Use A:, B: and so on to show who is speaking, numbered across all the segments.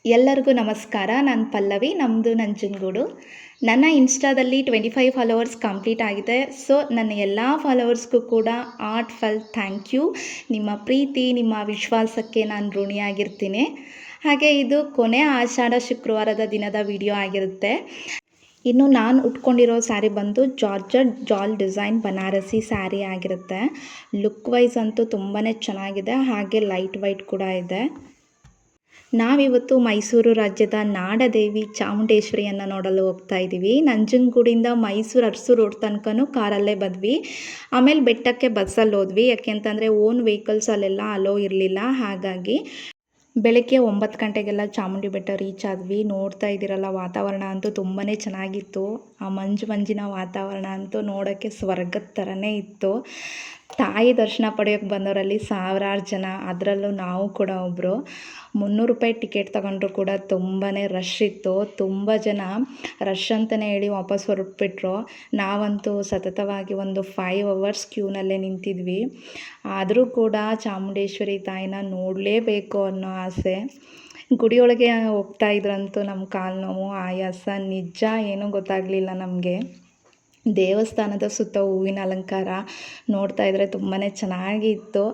A: ಎಲ್ಲರಿಗೂ ನಮಸ್ಕಾರ. ನಾನು ಪಲ್ಲವಿ. ನಮ್ಮದು ನಂಜನಗೂಡು. ನನ್ನ ಇನ್ಸ್ಟಾದಲ್ಲಿ 25 ಫಾಲೋವರ್ಸ್ ಕಂಪ್ಲೀಟ್ ಆಗಿದೆ. ಸೊ ನನ್ನ ಎಲ್ಲ ಫಾಲೋವರ್ಸ್ಗೂ ಕೂಡ ಹಾರ್ಟ್‌ಫೆಲ್ ಥ್ಯಾಂಕ್ ಯು. ನಿಮ್ಮ ಪ್ರೀತಿ, ನಿಮ್ಮ ವಿಶ್ವಾಸಕ್ಕೆ ನಾನು ಋಣಿಯಾಗಿರ್ತೀನಿ. ಹಾಗೆ ಇದು ಕೊನೆ ಆಷಾಢ ಶುಕ್ರವಾರದ ದಿನದ ವಿಡಿಯೋ ಆಗಿರುತ್ತೆ. ಇನ್ನು ನಾನು ಉಟ್ಕೊಂಡಿರೋ ಸ್ಯಾರಿ ಬಂದು ಜಾರ್ಜೆಟ್ ಜಾಲ್ ಡಿಸೈನ್ ಬನಾರಸಿ ಸ್ಯಾರಿ ಆಗಿರುತ್ತೆ. ಲುಕ್ ವೈಸ್ ಅಂತೂ ತುಂಬಾ ಚೆನ್ನಾಗಿದೆ. ಹಾಗೆ ಲೈಟ್ ವೈಟ್ ಕೂಡ ಇದೆ. ನಾವಿವತ್ತು ಮೈಸೂರು ರಾಜ್ಯದ ನಾಡದೇವಿ ಚಾಮುಂಡೇಶ್ವರಿಯನ್ನು ನೋಡಲು ಹೋಗ್ತಾ ಇದ್ದೀವಿ. ನಂಜನಗೂಡಿಂದ ಮೈಸೂರು ಅರಸು ರೋಡ್ ತನಕನೂ ಕಾರಲ್ಲೇ ಬಂದ್ವಿ. ಆಮೇಲೆ ಬೆಟ್ಟಕ್ಕೆ ಬಸ್ಸಲ್ಲಿ ಹೋದ್ವಿ. ಯಾಕೆಂತಂದರೆ ಓನ್ ವೆಹಿಕಲ್ಸ್ ಅಲ್ಲೆಲ್ಲ ಅಲೋ ಇರಲಿಲ್ಲ. ಹಾಗಾಗಿ ಬೆಳಗ್ಗೆ 9 ಗಂಟೆಗೆಲ್ಲ ಚಾಮುಂಡಿ ಬೆಟ್ಟ ರೀಚ್ ಆದ್ವಿ. ನೋಡ್ತಾ ಇದ್ದೀರಲ್ಲ, ವಾತಾವರಣ ಅಂತೂ ತುಂಬಾ ಚೆನ್ನಾಗಿತ್ತು. ಆ ಮಂಜಿನ ವಾತಾವರಣ ಅಂತೂ ನೋಡೋಕ್ಕೆ ಸ್ವರ್ಗದ ಥರನೇ ಇತ್ತು. ತಾಯಿ ದರ್ಶನ ಪಡೆಯೋಕ್ಕೆ ಬಂದವರಲ್ಲಿ ಸಾವಿರಾರು ಜನ, ಅದರಲ್ಲೂ ನಾವು ಕೂಡ ಒಬ್ಬರು. 300 ರೂಪಾಯಿ ಟಿಕೆಟ್ ತಗೊಂಡ್ರು ಕೂಡ ತುಂಬಾ ರಶ್ ಇತ್ತು. ತುಂಬ ಜನ ರಶ್ ಅಂತಲೇ ಹೇಳಿ ವಾಪಸ್ ಹೊರಟ್ಬಿಟ್ರು. ನಾವಂತೂ ಸತತವಾಗಿ ಒಂದು 5 ಅವರ್ಸ್ ಕ್ಯೂನಲ್ಲೇ ನಿಂತಿದ್ವಿ. ಆದರೂ ಕೂಡ ಚಾಮುಂಡೇಶ್ವರಿ ತಾಯಿನ ನೋಡಲೇಬೇಕು ಅನ್ನೋ ಆಸೆ. ಗುಡಿಯೊಳಗೆ ಹೋಗ್ತಾ ಇದ್ರಂತೂ ನಮ್ಮ ಕಾಲು ನೋವು, ಆಯಾಸ ನಿಜ ಏನೂ ಗೊತ್ತಾಗಲಿಲ್ಲ ನಮಗೆ. ದೇವಸ್ಥಾನದ ಸುತ್ತ ಹೂವಿನ ಅಲಂಕಾರ ನೋಡ್ತಾ ಇದ್ದರೆ ತುಂಬಾ ಚೆನ್ನಾಗಿತ್ತು.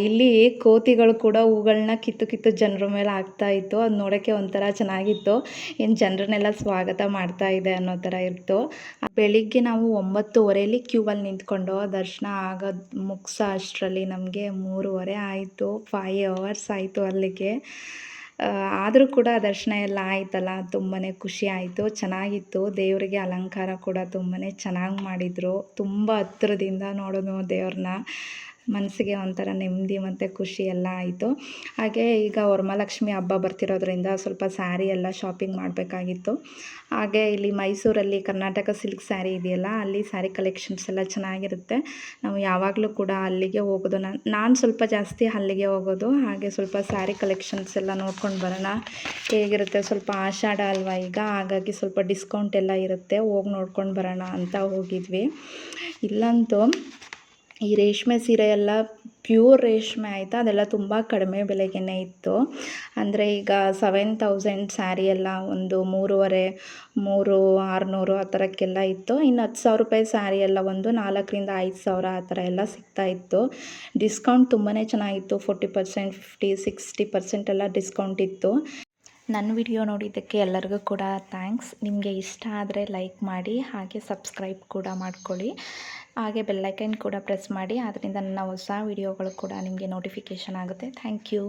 A: ಇಲ್ಲಿ ಕೋತಿಗಳು ಕೂಡ ಹೂಗಳನ್ನ ಕಿತ್ತು ಜನರ ಮೇಲೆ ಹಾಕ್ತಾಯಿತ್ತು. ಅದು ನೋಡೋಕ್ಕೆ ಒಂಥರ ಚೆನ್ನಾಗಿತ್ತು. ಏನು ಜನರನ್ನೆಲ್ಲ ಸ್ವಾಗತ ಮಾಡ್ತಾ ಇದೆ ಅನ್ನೋ ಥರ ಇತ್ತು. ಬೆಳಿಗ್ಗೆ ನಾವು 9:30 ಕ್ಯೂವಲ್ಲಿ ನಿಂತ್ಕೊಂಡು ದರ್ಶನ ಆಗೋದು ಮುಗಿಸೋ ಅಷ್ಟರಲ್ಲಿ ನಮಗೆ 3:30 ಆಯಿತು. 5 ಅವರ್ಸ್ ಆಯಿತು ಅಲ್ಲಿಗೆ. ಆದರೂ ಕೂಡ ದರ್ಶನ ಎಲ್ಲ ಆಯ್ತಲ್ಲ, ತುಂಬಾ ಖುಷಿ ಆಯಿತು. ಚೆನ್ನಾಗಿತ್ತು. ದೇವರಿಗೆ ಅಲಂಕಾರ ಕೂಡ ತುಂಬಾ ಚೆನ್ನಾಗಿ ಮಾಡಿದರು. ತುಂಬ ಹತ್ತಿರದಿಂದ ನೋಡೋದು ದೇವ್ರನ್ನ ಮನಸ್ಸಿಗೆ ಒಂಥರ ನೆಮ್ಮದಿ ಮತ್ತು ಖುಷಿ ಎಲ್ಲ ಆಯಿತು. ಹಾಗೆ ಈಗ ವರಮಹಾಲಕ್ಷ್ಮಿ ಹಬ್ಬ ಬರ್ತಿರೋದ್ರಿಂದ ಸ್ವಲ್ಪ ಸ್ಯಾರಿ ಎಲ್ಲ ಶಾಪಿಂಗ್ ಮಾಡಬೇಕಾಗಿತ್ತು. ಹಾಗೆ ಇಲ್ಲಿ ಮೈಸೂರಲ್ಲಿ ಕರ್ನಾಟಕ ಸಿಲ್ಕ್ ಸ್ಯಾರಿ ಇದೆಯಲ್ಲ, ಅಲ್ಲಿ ಸ್ಯಾರಿ ಕಲೆಕ್ಷನ್ಸ್ ಎಲ್ಲ ಚೆನ್ನಾಗಿರುತ್ತೆ. ನಾವು ಯಾವಾಗಲೂ ಕೂಡ ಅಲ್ಲಿಗೆ ಹೋಗೋದು. ನಾನು ಸ್ವಲ್ಪ ಜಾಸ್ತಿ ಅಲ್ಲಿಗೆ ಹೋಗೋದು. ಹಾಗೆ ಸ್ವಲ್ಪ ಸ್ಯಾರಿ ಕಲೆಕ್ಷನ್ಸ್ ಎಲ್ಲ ನೋಡ್ಕೊಂಡು ಬರೋಣ ಹೇಗಿರುತ್ತೆ. ಸ್ವಲ್ಪ ಆಷಾಢ ಅಲ್ವಾ ಈಗ, ಹಾಗಾಗಿ ಸ್ವಲ್ಪ ಡಿಸ್ಕೌಂಟ್ ಎಲ್ಲ ಇರುತ್ತೆ, ಹೋಗಿ ನೋಡ್ಕೊಂಡು ಬರೋಣ ಅಂತ ಹೋಗಿದ್ವಿ. ಇಲ್ಲಂತೂ ಈ ರೇಷ್ಮೆ ಸೀರೆ ಎಲ್ಲ ಪ್ಯೂರ್ ರೇಷ್ಮೆ ಆಯಿತಾ, ಅದೆಲ್ಲ ತುಂಬ ಕಡಿಮೆ ಬೆಲೆಗೇ ಇತ್ತು. ಅಂದರೆ ಈಗ 7000 ಸ್ಯಾರಿ ಎಲ್ಲ ಒಂದು 3,500 ಆ ಥರಕ್ಕೆಲ್ಲ ಇತ್ತು. ಇನ್ನು 10,000 ರೂಪಾಯಿ ಸ್ಯಾರಿ ಎಲ್ಲ ಒಂದು 4,000-5,000 ಆ ಥರ ಎಲ್ಲ ಸಿಗ್ತಾಯಿತ್ತು. ಡಿಸ್ಕೌಂಟ್ ತುಂಬಾ ಚೆನ್ನಾಗಿತ್ತು. 40%, 50-60% ಎಲ್ಲ ಡಿಸ್ಕೌಂಟ್ ಇತ್ತು. ನನ್ನ ವಿಡಿಯೋ ನೋಡಿದ್ದಕ್ಕೆ ಎಲ್ಲರಿಗೂ ಕೂಡ ಥ್ಯಾಂಕ್ಸ್. ನಿಮಗೆ ಇಷ್ಟ ಆದರೆ ಲೈಕ್ ಮಾಡಿ, ಹಾಗೆ ಸಬ್ಸ್ಕ್ರೈಬ್ ಕೂಡ ಮಾಡ್ಕೊಳ್ಳಿ. ಹಾಗೆ ಬೆಲ್ಲೈಕನ್ ಕೂಡ ಪ್ರೆಸ್ ಮಾಡಿ. ಅದರಿಂದ ನನ್ನ ಹೊಸ ವಿಡಿಯೋಗಳು ಕೂಡ ನಿಮಗೆ ನೋಟಿಫಿಕೇಷನ್ ಆಗುತ್ತೆ. Thank you.